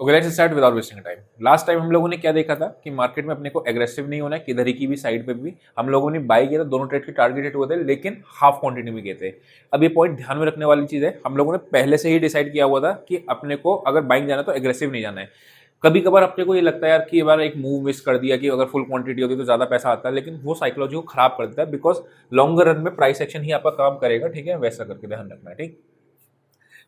Okay, let's start without wasting time. Last time हम लोगों ने क्या देखा था कि मार्केट में अपने को एग्रेसिव नहीं होना है, किधर ही की भी साइड पे भी हम लोगों ने बाई किया था, दोनों ट्रेड के टारगेट हिट हुए थे, लेकिन हाफ क्वांटिटी में किए थे। अब ये पॉइंट ध्यान में रखने वाली चीज है, हम लोगों ने पहले से ही डिसाइड किया हुआ था कि अपने को अगर बाइंग जाना तो एग्रेसिव नहीं जाना है। कभी कभार अपने को ये लगता है यार कि बार एक मूव मिस कर दिया कि अगर फुल क्वांटिटी होती तो ज्यादा पैसा आता है, लेकिन वो साइकोलॉजी को खराब कर देता है, बिकॉज लॉन्गर रन में प्राइस एक्शन ही आपका काम करेगा। ठीक है, वैसा करके ध्यान रखना है। ठीक,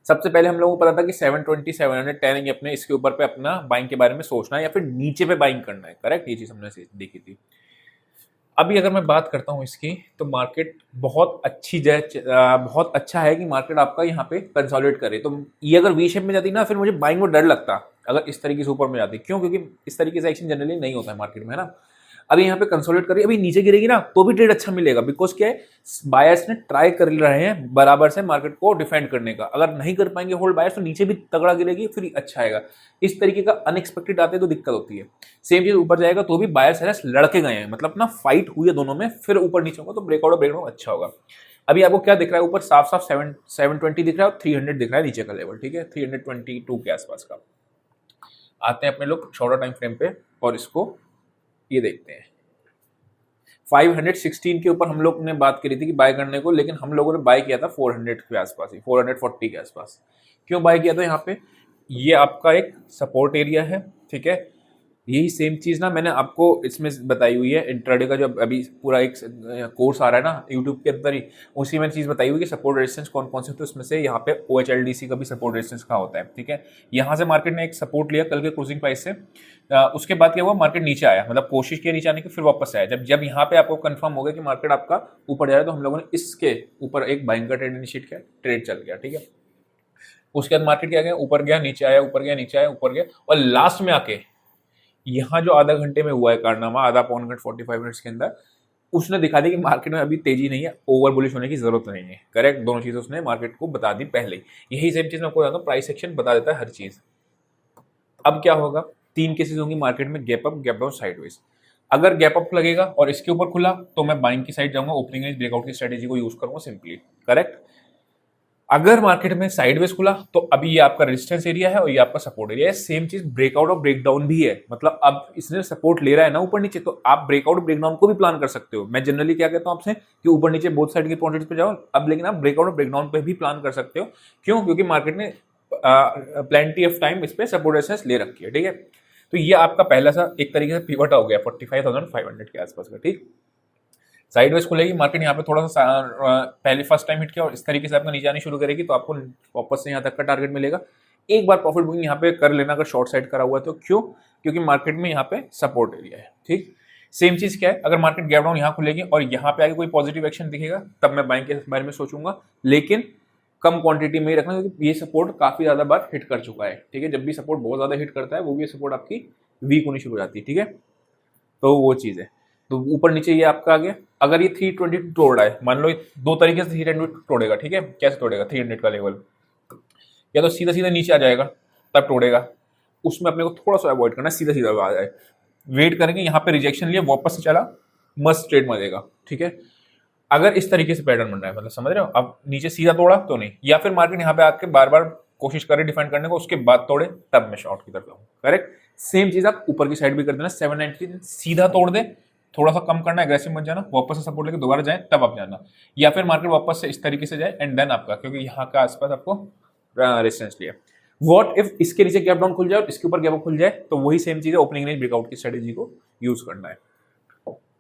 सबसे पहले हम लोगों को पता था कि 720 710 अपने इसके ऊपर पे अपना बाइंग के बारे में सोचना है या फिर नीचे पे बाइंग करना है। करेक्ट, ये चीज हमने देखी थी। अभी अगर मैं बात करता हूं इसकी, तो मार्केट बहुत अच्छी बहुत अच्छा है कि मार्केट आपका यहाँ पे कंसोलिडेट करे। तो ये अगर वी शेप में जाती ना, फिर मुझे बाइंग में डर लगता अगर इस तरीके से ऊपर में जाती। क्यों? क्योंकि इस तरीके से एक्शन जनरली नहीं होता है मार्केट में, है ना। अभी यहाँ पे कंसोलिडेट करी, अभी नीचे गिरेगी ना तो भी ट्रेड अच्छा मिलेगा, बिकॉज क्या है, बायर्स ने ट्राई कर रहे हैं बराबर से मार्केट को डिफेंड करने का। अगर नहीं कर पाएंगे होल्ड बायर्स, तो नीचे भी तगड़ा गिरेगी, फिर अच्छा आएगा। इस तरीके का अनएक्सपेक्टेड आते तो दिक्कत होती है। सेम चीज ऊपर जाएगा तो भी बायर्स सेलर्स लड़के गए हैं, मतलब ना फाइट हुई है दोनों में, फिर ऊपर नीचे होगा तो ब्रेकआउट और ब्रेकडाउन अच्छा होगा। अभी आपको क्या दिख रहा है? ऊपर साफ साफ 720 दिख रहा है और 300 दिख रहा है नीचे का लेवल। ठीक है, 322 के आसपास का। आते हैं अपने लोग शॉर्टर टाइम फ्रेम पे और इसको ये देखते हैं। 516 के ऊपर हम लोग ने बात करी थी कि बाय करने को, लेकिन हम लोगों ने बाय किया था 400 के आसपास ही, 440 के आसपास। क्यों बाय किया था? यहाँ पे ये आपका एक सपोर्ट एरिया है। ठीक है, यही सेम चीज ना मैंने आपको इसमें बताई हुई है, इंट्राडे का जो अभी पूरा एक कोर्स आ रहा है ना यूट्यूब के अंदर ही, उसी में चीज बताई हुई कि सपोर्ट रेजिस्टेंस कौन कौन से होते हैं। उसमें से यहाँ पे OHLDC का भी सपोर्ट रेजिस्टेंस का होता है। ठीक है, यहाँ से मार्केट ने एक सपोर्ट लिया कल के क्लोजिंग प्राइस से, उसके बाद क्या हुआ, मार्केट नीचे आया, मतलब कोशिश की नीचे आने की, फिर वापस आया। जब यहाँ पे आपको कंफर्म हो गया कि मार्केट आपका ऊपर जा रहा है, तो हम लोगों ने इसके ऊपर एक बाइंग का ट्रेड इनिशिएट किया, ट्रेड चल गया। ठीक है, उसके बाद मार्केट क्या गया, ऊपर गया नीचे आया, ऊपर गया नीचे आया, ऊपर गया, और लास्ट में आके यहाँ जो आधा घंटे में हुआ है कारनामा, आधा पौन घंटे 45 मिनट्स के अंदर, उसने दिखा दिया कि मार्केट में अभी तेजी नहीं है, ओवर बुलिश होने की जरूरत नहीं है। करेक्ट, दोनों चीजें उसने मार्केट को बता दी पहले। यही सेम चीज मैं आपको बताता हूँ, प्राइस एक्शन बता देता है हर चीज। अब क्या होगा, तीन केसेस होंगी मार्केट में, gap up, gap down, sideways. अगर गैप अप लगेगा और इसके ऊपर खुला तो मैं बाइंग की साइड जाऊंगा, ओपनिंग रेंज ब्रेकआउट की स्ट्रेटेजी को यूज करूंगा सिंपली। करेक्ट, अगर मार्केट में साइडवेज खुला तो अभी ये आपका रेजिस्टेंस एरिया है और ये आपका सपोर्ट एरिया है। सेम चीज ब्रेकआउट और ब्रेकडाउन भी है, मतलब अब इसने सपोर्ट ले रहा है ना ऊपर नीचे, तो आप ब्रेकआउट और ब्रेकडाउन को भी प्लान कर सकते हो। मैं जनरली क्या कहता हूं आपसे कि ऊपर नीचे बोथ साइड की क्वांटिटीज पे जाओ, अब लेकिन आप ब्रेकआउट और ब्रेकडाउन पे भी प्लान कर सकते हो। क्यों? क्योंकि मार्केट ने प्लेंटी ऑफ टाइम इस पे सपोर्ट रेजिस्टेंस ले रखी है। ठीक है, तो ये आपका पहला सा एक तरीके से पिवट हो गया 45,500 के आसपास का। ठीक, साइडवेज खुलेगी मार्केट, यहाँ पे थोड़ा सा पहले फर्स्ट टाइम हिट किया और इस तरीके से आपको नीचे आनी शुरू करेगी, तो आपको वापस से यहाँ तक का टारगेट मिलेगा। एक बार प्रॉफिट बुकिंग यहाँ पे कर लेना अगर शॉर्ट साइड करा हुआ है तो। क्यों? क्योंकि मार्केट में यहाँ पे सपोर्ट एरिया है। ठीक, सेम चीज क्या है, अगर मार्केट गैप डाउन यहाँ खुलेगी और यहाँ पे आगे कोई पॉजिटिव एक्शन दिखेगा, तब मैं बाइंग के बारे में सोचूंगा, लेकिन कम क्वांटिटी में ही रखना, क्योंकि ये सपोर्ट काफी ज्यादा बार हिट कर चुका है। ठीक है, जब भी सपोर्ट बहुत ज्यादा हिट करता है, वो भी सपोर्ट आपकी वीक होनी शुरू हो जाती है। ठीक है, तो वो चीज है। तो ऊपर नीचे ये आपका आ गया। अगर ये 320 तोड़ रहा है, मान लो दो तरीके से 300 तोड़ेगा। ठीक है, कैसे तोड़ेगा? 300 का लेवल या तो सीधा सीधा नीचे आ जाएगा तब तोड़ेगा, उसमें अपने को थोड़ा सा अवॉइड करना, सीधा सीधा आ जाए। वेट करेंगे, यहाँ पे रिजेक्शन लिया, वापस से चला, मस्त ट्रेड मारेगा। ठीक है, अगर इस तरीके से पैटर्न बन रहा है, मतलब समझ रहे हो, अब नीचे सीधा तोड़ा तो नहीं, या फिर मार्केट यहाँ पे आके बार बार कोशिश करे डिफेंड करने को, उसके बाद तोड़े, तब मैं शॉर्ट की तरफ जाऊँ। करेक्ट, सेम चीज आप ऊपर की साइड भी कर देना, 790 सीधा तोड़ दे, थोड़ा सा कम करना, एग्रेसिव मत जाना, वापस से सपोर्ट लेके दोबारा जाए तब आप जाना, या फिर मार्केट वापस से इस तरीके से जाए एंड देन आपका, क्योंकि यहाँ का आसपास आपको रेजिस्टेंस लिया। व्हाट इफ इसके नीचे गैप डाउन खुल जाए और इसके ऊपर गैप खुल जाए, तो वही सेम चीज है, ओपनिंग रेंज ब्रेकआउट की स्ट्रेटेजी को यूज करना है।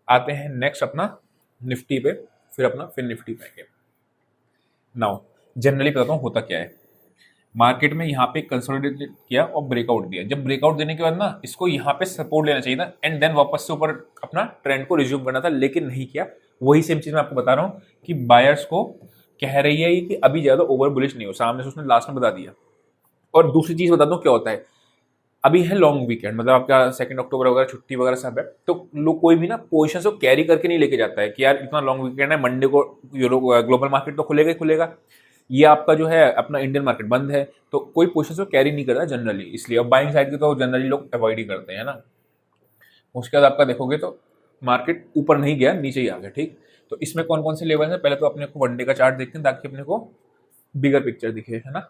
आते हैं नेक्स्ट अपना निफ्टी पे, फिर निफ्टी पे आएंगे। नाउ जनरली बताता हूँ होता क्या है, मार्केट में यहाँ पे कंसोलिडेट किया और ब्रेकआउट दिया। जब ब्रेकआउट देने के बाद ना इसको यहाँ पे सपोर्ट लेना चाहिए था एंड देन वापस से ऊपर अपना ट्रेंड को रिज्यूम करना था, लेकिन नहीं किया। वही सेम चीज मैं आपको बता रहा हूँ कि बायर्स को कह रही है कि अभी ज्यादा ओवर बुलिश नहीं हो, सामने से उसने लास्ट में बता दिया। और दूसरी चीज बता दूं क्या होता है, अभी है लॉन्ग वीकेंड, मतलब आपका 2 अक्टूबर वगैरह छुट्टी वगैरह सब है, तो लोग कोई भी ना पोजिशन को कैरी करके नहीं लेके जाता है कि यार इतना लॉन्ग वीकेंड है, मंडे को ग्लोबल मार्केट तो खुलेगा ही खुलेगा, ये आपका जो है अपना इंडियन मार्केट बंद है, तो कोई पोजिशन को कैरी नहीं करता जनरली, इसलिए। अब बाइंग साइड की तो जनरली लोग अवॉइड ही करते हैं ना। उसके बाद आपका देखोगे तो मार्केट ऊपर नहीं गया, नीचे ही आ गया। ठीक, तो इसमें कौन कौन से लेवल है, पहले तो अपने को वनडे का चार्ट देखते हैं ताकि अपने को बिगर पिक्चर दिखे, है ना।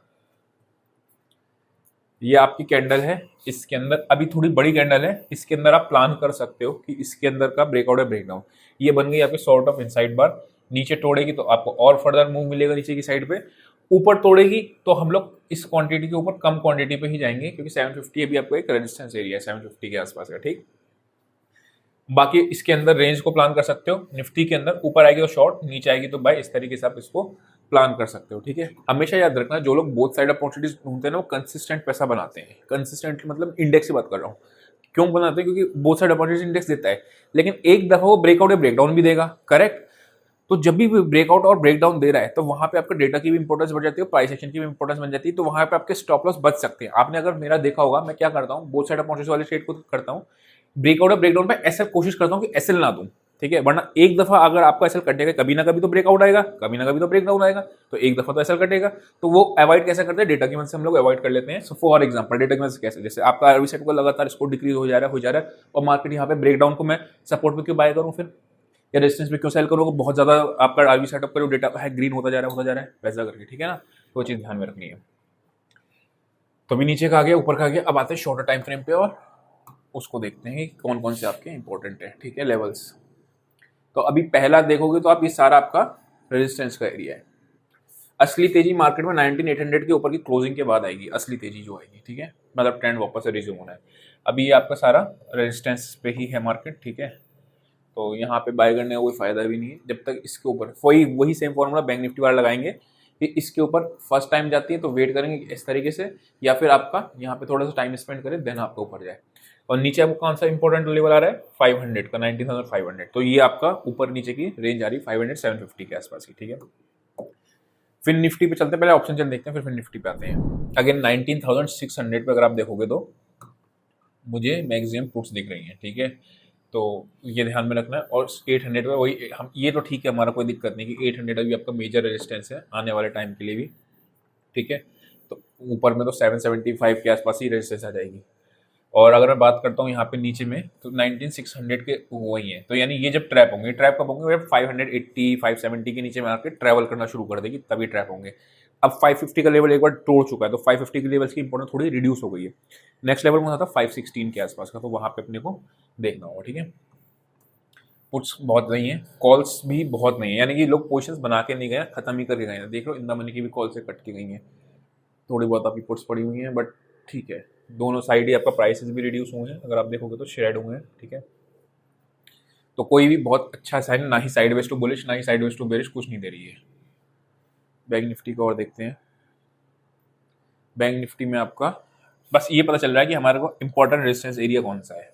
ये आपकी कैंडल है, इसके अंदर अभी थोड़ी बड़ी कैंडल है, इसके अंदर आप प्लान कर सकते हो कि इसके अंदर का ब्रेकआउट है ब्रेकडाउन। ये बन गई आपकी सॉर्ट ऑफ इनसाइड बार। नीचे तोड़ेगी तो आपको और फर्दर मूव मिलेगा नीचे की साइड पे। ऊपर तोड़ेगी तो हम लोग इस क्वांटिटी के ऊपर कम क्वांटिटी पे ही जाएंगे, क्योंकि 750 अभी आपको एक रेजिस्टेंस एरिया है 750 के आसपास का, ठीक। बाकी इसके अंदर रेंज को प्लान कर सकते हो। निफ्टी के अंदर ऊपर आएगी तो शॉर्ट, नीचे आएगी तो बाय, इस तरीके से आप इसको प्लान कर सकते हो, ठीक है। हमेशा याद रखना, जो लोग बोथ साइड अपॉर्चुनिटीज ढूंढते हैं ना, वो कंसिस्टेंट पैसा बनाते हैं। कंसिस्टेंट मतलब इंडेक्स की बात कर रहा हूँ। क्यों बनाते हैं? क्योंकि बोथ साइड अपॉर्चुनिटी इंडेक्स देता है, लेकिन एक दफा वो ब्रेकआउट या ब्रेकडाउन भी देगा, करेक्ट। तो जब भी ब्रेकआउट और ब्रेकडाउन दे रहा है तो वहां पे आपका डेटा की भी इंपॉर्टेंस बढ़ जाती है, प्राइस एक्शन की भी इंपॉर्टेंस बन जाती है, तो वहां पे आपके स्टॉप लॉस बच सकते हैं। आपने अगर मेरा देखा होगा, मैं क्या करता हूँ, बोथ साइड अपॉर्चुनिटी वाले ट्रेड को करता हूँ, ब्रेकआउट और ब्रेकडाउन पे एसएल कोशिश करता हूँ कि एसएल ना दूं, ठीक है। वरना एक दफा अगर आपका एसएल कटेगा, कभी ना कभी तो ब्रेकआउट आएगा, कभी ना कभी तो ब्रेकडाउन आएगा, तो एक दफा तो एसएल कटेगा। तो वो अवॉइड कैसे करते हैं? डेटा की मदद से हम लोग अवॉइड कर लेते हैं। सो फॉर एग्जांपल डेटा की मदद से कैसे, जैसे आपका आरवी सेट को लगातार इसको डिक्रीज हो जा रहा है और मार्केट यहाँ पे ब्रेकडाउन को मैं सपोर्ट पे क्यों बाय करूँ फिर, या रेजिस्टेंस पे क्यों सेल करोगे? बहुत ज्यादा आपका आरवी सेटअप का जो डेटा है ग्रीन होता जा रहा है वैसा करके, ठीक है ना। तो वो चीज ध्यान में रखनी है। तो भी नीचे का आ गया, ऊपर का आ गया। अब आते हैं शॉर्टर टाइम फ्रेम पे और उसको देखते हैं कि कौन कौन से आपके इंपॉर्टेंट है, ठीक है, लेवल्स। तो अभी पहला देखोगे तो आप ये सारा आपका रेजिस्टेंस का एरिया है। असली तेजी मार्केट में 19,800 के ऊपर की क्लोजिंग के बाद आएगी, असली तेजी जो आएगी, ठीक है, मतलब ट्रेंड वापस से रिज्यूम होना है। अभी ये आपका सारा रेजिस्टेंस पे ही है मार्केट, ठीक है। तो यहाँ पे बाय करने का कोई फायदा भी नहीं है जब तक इसके ऊपर वही सेम फॉर्मूला बैंक निफ्टी वाला लगाएंगे कि इसके ऊपर फर्स्ट टाइम जाती है तो वेट करेंगे इस तरीके से, या फिर आपका यहाँ पे थोड़ा सा टाइम स्पेंड करें देन आपका ऊपर जाए। और नीचे आपको कौन सा इंपॉर्टेंट लेवल आ रहा है? 500 का, 19,500। तो ये आपका ऊपर नीचे की रेंज आ रही है 500 750 के आसपास की, ठीक है। फिर निफ्टी पे चलते हैं, पहले ऑप्शन चल देखते हैं फिर निफ्टी पे आते हैं। अगेन 19,600 पे अगर आप देखोगे तो मुझे मैक्सिमम पुट्स दिख रही हैं, ठीक है। तो ये ध्यान में रखना है। और 800 पे वही हम, ये तो ठीक है, हमारा कोई दिक्कत नहीं कि 800 अभी आपका मेजर रेजिस्टेंस है आने वाले टाइम के लिए भी, ठीक है। तो ऊपर में तो 775 के आसपास ही रेजिस्टेंस आ जाएगी। और अगर मैं बात करता हूँ यहाँ पे नीचे में तो 19,600 के वही है। तो यानी ये जब ट्रैप होंगे, ट्रैप कब होंगे? 580 570 के नीचे मार्केट ट्रैवल करना शुरू कर देगी, तभी ट्रैप होंगे। अब 550 का लेवल एक बार तोड़ चुका है, तो 550 के लेवल्स की इंपॉर्टेंस थोड़ी रिड्यूस हो गई है। नेक्स्ट लेवल में था 516 के आसपास का, तो वहाँ पे अपने को देखना होगा, ठीक है। पुट्स बहुत नहीं है, कॉल्स भी बहुत नहीं है, यानी कि लोग पोजिशंस बना के नहीं गए, खत्म ही करके गए हैं। देख लो इन द मनी की भी कॉल से कट के गई हैं, थोड़ी बहुत आपकी पुट्स पड़ी हुई हैं, बट ठीक है। दोनों साइड ही आपका प्राइसेस भी रिड्यूस हुए हैं, अगर आप देखोगे तो शेड हुए हैं, ठीक है। तो कोई भी बहुत अच्छा साइन, ना ही साइडवेज टू बुलिश ना ही साइडवेज टू बेरिश, कुछ नहीं दे रही है। बैंक निफ्टी को और देखते हैं। बैंक निफ्टी में आपका बस ये पता चल रहा है कि हमारे को इंपॉर्टेंट रेजिस्टेंस एरिया कौन सा है,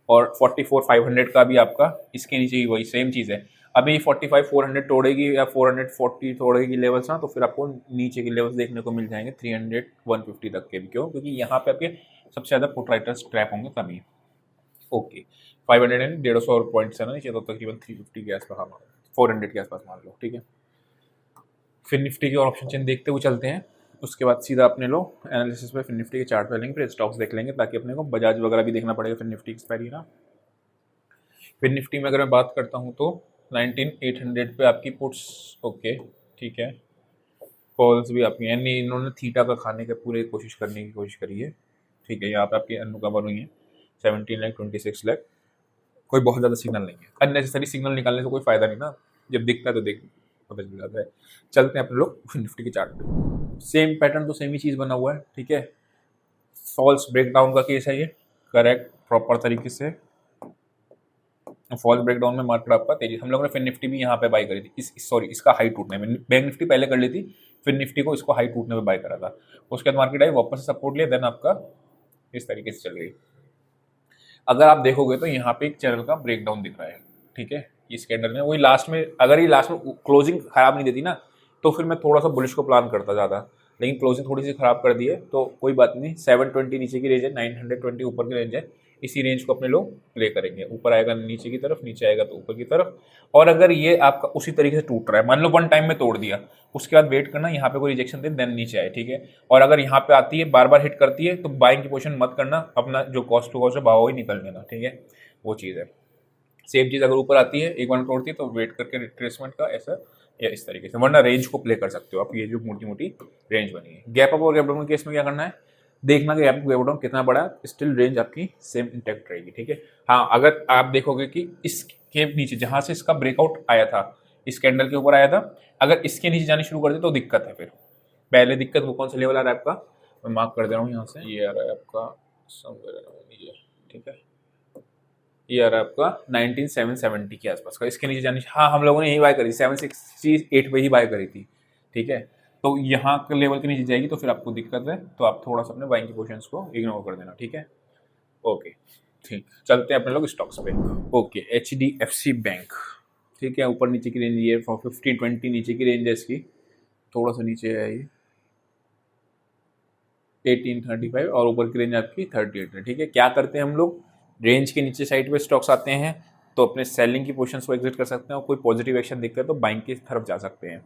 और 44,500 का भी आपका इसके नीचे ही वही सेम चीज़ है। अभी 45,400 तोड़ेगी या 440 तोड़ेगी लेवल्स ना, तो फिर आपको नीचे के लेवल्स देखने को मिल जाएंगे 300 150 तक के भी। क्यों? क्योंकि यहाँ पे आपके सबसे ज़्यादा पुट राइटर्स ट्रैप होंगे तभी। ओके, 500 एंड 150 पॉइंट्स है ना नीचे, तो तकरीबन 350 के आसपास, हाँ 400 के आसपास मान लो, ठीक है। फिर निफ्टी की और ऑप्शन चेन देखते हुए चलते हैं। उसके बाद सीधा अपने लोग एनालिसिस पे फिर निफ्टी के चार्ट पे लेंगे, फिर स्टॉक्स देख लेंगे, ताकि अपने को बजाज वगैरह भी देखना पड़ेगा फिर निफ्टी एक्सपायरी ना। फिर निफ्टी में अगर मैं बात करता हूँ तो 19,800 पे आपकी पुट्स, ओके ठीक है। कॉल्स भी आपकी, यानी इन्होंने थीटा का खाने के पूरे कोशिश करने की कोशिश करी है, ठीक है। यहाँ पे आपकी अनकवर हुई है 17 लाख 26 लाख। कोई बहुत ज़्यादा सिग्नल नहीं है, अननेसेसरी सिग्नल निकालने से कोई फायदा नहीं ना, जब दिखता है तो देख पता चल जाता है। चलते हैं अपने लोग निफ्टी के चार्ट पे। सेम पैटर्न तो सेम ही चीज़ बना हुआ है, ठीक है। फॉल्स ब्रेकडाउन का केस है ये, करेक्ट प्रॉपर तरीके से। फॉल्स ब्रेकडाउन में मार्केट आपका तेजी, हम लोगों ने फिर निफ्टी भी यहाँ पे बाई करी थी, सॉरी इसका हाई टूटने में, बैंक निफ्टी पहले कर ली थी, फिर निफ्टी को इसको हाई टूटने में बाई करा था। उसके बाद मार्केट आई वापस से सपोर्ट लिया, देन आपका इस तरीके से चल गई। अगर आप देखोगे तो यहाँ पे एक चैनल का ब्रेकडाउन दिख रहा है, ठीक है। इस कैंडल में वही लास्ट में, अगर ये लास्ट में क्लोजिंग खराब नहीं देती ना, तो फिर मैं थोड़ा सा बुलिश को प्लान करता ज़्यादा, लेकिन क्लोजिंग थोड़ी सी खराब कर दी है, तो कोई बात नहीं। 720 नीचे की रेंज है, 920 ऊपर की रेंज है, इसी रेंज को अपने लोग प्ले करेंगे। ऊपर आएगा नीचे की तरफ, नीचे आएगा तो ऊपर की तरफ। और अगर ये आपका उसी तरीके से टूट रहा है, मान लो वन टाइम में तोड़ दिया, उसके बाद वेट करना यहाँ पे कोई रिजेक्शन दे देन नीचे आए, ठीक है। और अगर यहाँ पे आती है बार बार हिट करती है, तो बाइंग की पोजीशन मत करना, अपना जो कॉस्ट टू कॉस्ट है भाव ही निकल लेना, ठीक है। वो चीज़ है। सेम चीज़ अगर ऊपर आती है एक बार तोड़ती है, तो वेट करके रिट्रेसमेंट का ऐसा या इस तरीके से, वरना रेंज को प्ले कर सकते हो आप। ये जो मोटी मोटी रेंज बनी है, गैप अप और गैप डाउन के केस में क्या करना है, देखना कि आपको गैप डाउन कितना बड़ा है, स्टिल रेंज आपकी सेम इंटैक्ट रहेगी, ठीक है। हाँ, अगर आप देखोगे कि इसके नीचे जहाँ से इसका ब्रेकआउट आया था, इस कैंडल के ऊपर आया था, अगर इसके नीचे जानी शुरू कर दे तो दिक्कत है। फिर पहले दिक्कत वो कौन सा लेवल आ रहा है आपका, मैं मार्क कर दे रहा हूँ यहाँ से, ये आ रहा है आपका समवेयर ये, ठीक है, ये आ रहा है आपका 19770 के आसपास का, इसके नीचे जानी, हाँ हम लोगों ने यही बाय करी 768 पे ही बाय करी थी, ठीक है। तो यहाँ के लेवल के नीचे जाएगी तो फिर आपको दिक्कत है, तो आप थोड़ा सा अपने बाइंग की पोजीशंस को इग्नोर कर देना, ठीक है। ओके, ठीक, चलते हैं अपने लोग स्टॉक्स पे। ओके, HDFC बैंक, ठीक है, ऊपर नीचे की रेंज ये 15-20 नीचे की रेंज है इसकी, थोड़ा सा नीचे है ये 1835 और ऊपर की रेंज आपकी 38 है, ठीक है। क्या करते हैं हम लोग, रेंज के नीचे साइड पे स्टॉक्स आते हैं तो अपने सेलिंग की पोजीशंस को एग्जिट कर सकते हैं और कोई पॉजिटिव एक्शन दिखता है तो बाइंग की तरफ जा सकते हैं।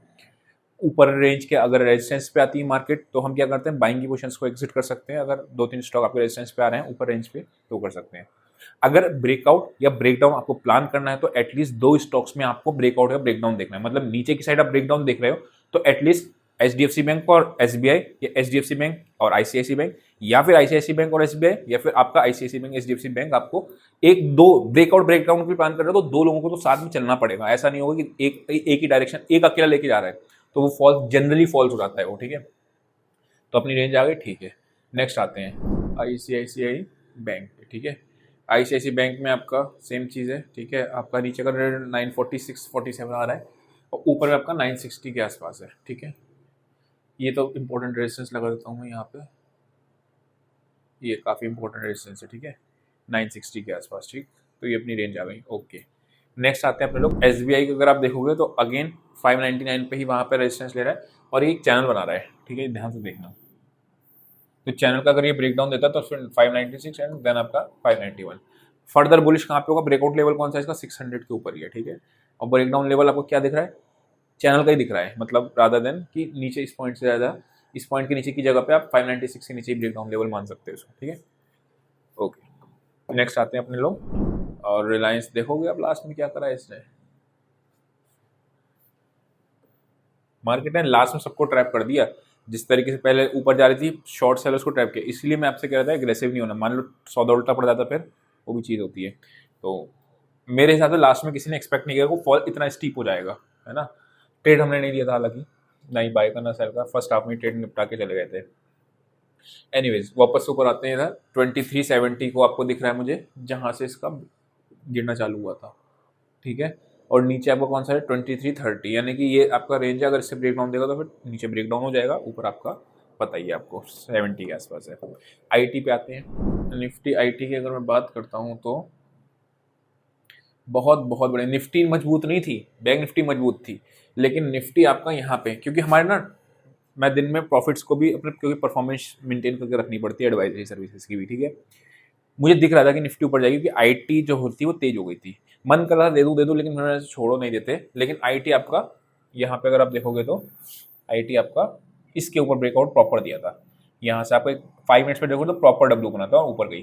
ऊपर रेंज के अगर रेजिस्टेंस पे आती है मार्केट तो हम क्या करते हैं, बाइंग की पोजीशंस को एग्जिट कर सकते हैं। अगर 2-3 स्टॉक आपके रेजिस्टेंस पे आ रहे हैं ऊपर रेंज पे तो कर सकते हैं। अगर ब्रेकआउट या ब्रेकडाउन आपको प्लान करना है तो एटलीस्ट 2 स्टॉक्स में आपको ब्रेकआउट या ब्रेकडाउन देखना है। मतलब नीचे की साइड आप ब्रेकडाउन देख रहे हो तो एटलीस्ट HDFC बैंक और SBI या HDFC बैंक और ICICI बैंक या फिर ICICI बैंक और SBI या फिर आपका ICICI बैंक HDFC बैंक, आपको एक दो ब्रेकआउट ब्रेकडाउन भी प्लान कर रहे हो तो 2 लोगों को तो साथ में चलना पड़ेगा। ऐसा नहीं होगा कि एक ही डायरेक्शन एक अकेला लेके जा रहा है तो वो फॉल्स जनरली फॉल्स हो जाता है वो, ठीक है। तो अपनी रेंज आ गई, ठीक है। नेक्स्ट आते हैं ICICI बैंक पे, ठीक है। ICICI बैंक में आपका सेम चीज़ है, ठीक है। आपका नीचे का 946-47 आ रहा है और ऊपर में आपका 960 के आसपास है, ठीक है। ये तो इंपॉर्टेंट रेजिस्टेंस लगा देता हूँ मैं यहाँ पे, ये काफ़ी इंपॉर्टेंट रेजिस्टेंस है, ठीक है, 960 के आसपास, ठीक। तो ये अपनी रेंज आ गई, ओके। नेक्स्ट आते हैं अपने लोग SBI को, अगर आप देखोगे तो अगेन 599 पे ही वहाँ पे रेजिस्टेंस ले रहा है और ये एक चैनल बना रहा है, ठीक है, ध्यान से देखना। तो चैनल का अगर ये ब्रेकडाउन देता है तो फिर 596 एंड देन आपका 591। फर्दर बुलिश कहाँ पे होगा, ब्रेकआउट लेवल कौन सा है इसका, 600 के ऊपर ही है, ठीक है। और ब्रेकडाउन लेवल आपको क्या दिख रहा है, चैनल का ही दिख रहा है, मतलब रादर देन कि नीचे इस पॉइंट से ज़्यादा, इस पॉइंट के नीचे की जगह पे आप 596 के नीचे ब्रेकडाउन लेवल मान सकते हो इसको, ठीक है। ओके, नेक्स्ट आते हैं अपने लोग, और रिलायंस देखोगे आप लास्ट में क्या करा है इसने, मार्केट ने लास्ट में सबको ट्रैप कर दिया। जिस तरीके से पहले ऊपर जा रही थी शॉर्ट सेलर्स को ट्रैप किया, इसलिए मैं आपसे कह रहा था एग्रेसिव नहीं होना, मान लो सौदा उल्टा पड़ जाता फिर वो भी चीज़ होती है। तो मेरे हिसाब से लास्ट में किसी ने एक्सपेक्ट नहीं किया वो फॉल इतना स्टीप हो जाएगा, है ना। ट्रेड हमने नहीं लिया था, हालांकि ना ही बाय का ना सेल का, फर्स्ट हाफ में ट्रेड निपटा के चले गए थे। एनीवेज वापस ऊपर आते हैं इधर 2370 को आपको दिख रहा है मुझे, जहाँ से इसका गिरना चालू हुआ था, ठीक है। और नीचे आपका कौन सा है 2330, यानी कि ये आपका रेंज है, अगर इससे ब्रेकडाउन देगा तो फिर नीचे ब्रेकडाउन हो जाएगा, ऊपर आपका पता ही है आपको 70 के आसपास है। IT पे आते हैं, निफ्टी IT की अगर मैं बात करता हूँ तो बहुत बहुत बड़े, निफ्टी मजबूत नहीं थी, बैंक निफ्टी मजबूत थी, लेकिन निफ्टी आपका यहाँ पे, क्योंकि हमारे ना मैं दिन में प्रॉफिट्स को भी अपने, क्योंकि परफॉर्मेंस मेंटेन करके रखनी पड़ती है एडवाइजरी सर्विसेज की भी, ठीक है। मुझे दिख रहा था कि निफ्टी ऊपर जाएगी, क्योंकि IT जो होती है वो तेज हो गई थी, मन कर रहा था दे दूं, लेकिन मैंने छोड़ो नहीं देते। लेकिन IT आपका यहाँ पे अगर आप देखोगे तो IT आपका इसके ऊपर ब्रेकआउट प्रॉपर दिया था, यहाँ से आपको 5 मिनट्स पे देखोगे तो प्रॉपर W बना था, ऊपर गई,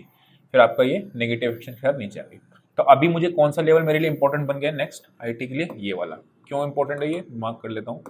फिर आपका ये नेगेटिव एक्शन के साथ नीचे आ गई। तो अभी मुझे कौन सा लेवल मेरे लिए इंपॉर्टेंट बन गया नेक्स्ट IT के लिए, ये वाला। क्यों इंपॉर्टेंट है ये, मार्क कर लेता हूँ।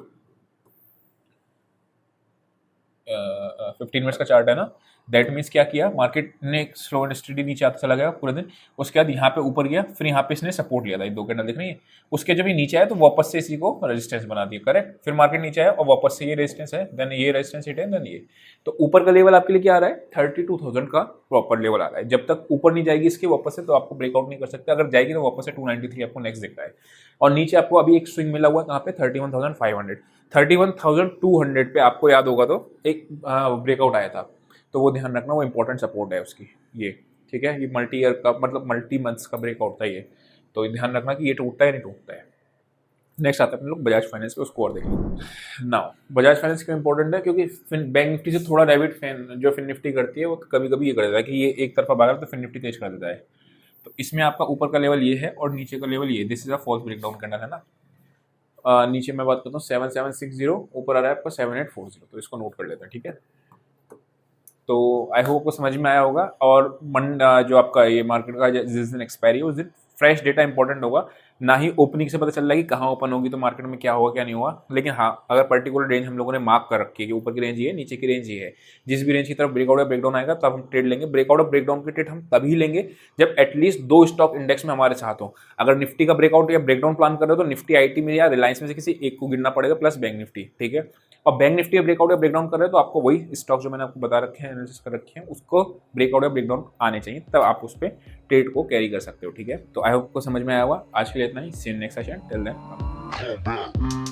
15 मिनट्स का चार्ट है ना, दैट मीन्स क्या किया, मार्केट ने स्लो एंड स्टडी नीचे आता चला गया पूरे दिन, उसके बाद यहाँ पे ऊपर गया, फिर यहाँ पे इसने सपोर्ट लिया था, ये 2 कैंडल दिख रही है, उसके जब ये नीचे आया तो वापस से इसी को रेजिस्टेंस बना दिया, करेक्ट। फिर मार्केट नीचे आया और वापस से ये रेजिस्टेंस है, देन ये रेजिस्टेंस हिट है, देन ये। तो ऊपर का लेवल आपके लिए क्या आ रहा है, 32,000 का प्रॉपर लेवल आ रहा है। जब तक ऊपर नहीं जाएगी इसके वापस से तो आपको ब्रेकआउट नहीं कर सकते, अगर जाएगी तो वापस से 293 आपको नेक्स्ट दिख रहा है। और नीचे आपको अभी एक स्विंग मिला हुआ है कहाँ पे, 31,500, 31,200 पे आपको याद होगा तो एक ब्रेकआउट आया था, तो वो ध्यान रखना, वो इंपॉर्टेंट सपोर्ट है उसकी, ये ठीक है। ये मल्टी ईयर का मतलब मल्टी मंथ्स का ब्रेकआउट था ये, तो ध्यान रखना कि ये टूटता है नहीं टूटता है। नेक्स्ट आता है अपने लोग बजाज फाइनेंस के स्कोर देखेंगे। नाउ बजाज फाइनेंस क्यों इंपॉर्टेंट है, क्योंकि बैंक निफ्टी से थोड़ा डेबिट जो फिन निफ्टी करती है वो कभी कभी ये कर देता है कि ये एक तरफा भागा तो फिन निफ्टी तेज कर देता है। तो इसमें आपका ऊपर का लेवल ये है और नीचे का लेवल ये, this is a false breakdown candle है ना। नीचे मैं बात करता हूँ 7760, ऊपर आ रहा है आपका 7840, तो इसको नोट कर लेते हैं, ठीक है। तो आई होप आपको समझ में आया होगा। और जो आपका ये मार्केट का जिस दिन एक्सपायरी है उस दिन फ्रेश डेटा इंपॉर्टेंट होगा, ना ही ओपनिंग से पता चल रहा है कि कहाँ ओपन होगी तो मार्केट में क्या होगा क्या नहीं होगा। लेकिन हाँ, अगर पर्टिकुलर रेंज हम लोगों ने मार्क कर रखी है कि ऊपर की रेंज ये है, नीचे की रेंज ये है, जिस भी रेंज की तरफ ब्रेकआउट या ब्रेकडाउन आएगा तब हम ट्रेड लेंगे। ब्रेकआउट और ब्रेकडाउन की ट्रेड हम तभी लेंगे जब एटलीस्ट 2 स्टॉक इंडेक्स में हमारे साथ हो। अगर निफ्टी का ब्रेकआउट या ब्रेकडाउन प्लान कर रहे हो तो निफ्टी आईटी में या रिलायंस में से किसी एक को गिनना पड़ेगा, प्लस बैंक निफ्टी, ठीक है। और बैंक निफ्टी ब्रेकआउट या ब्रेकडाउन कर रहे हो तो आपको वही स्टॉक जो मैंने आपको बता रखे हैं, एनालिसिस कर रखे हैं, उसको ब्रेकआउट या ब्रेकडाउन आने चाहिए, तब आप उस पर ट्रेड को कैरी कर सकते हो, ठीक है। तो आई होप को समझ में आया होगा। आज के लिए इतना ही। See you next session. Till then.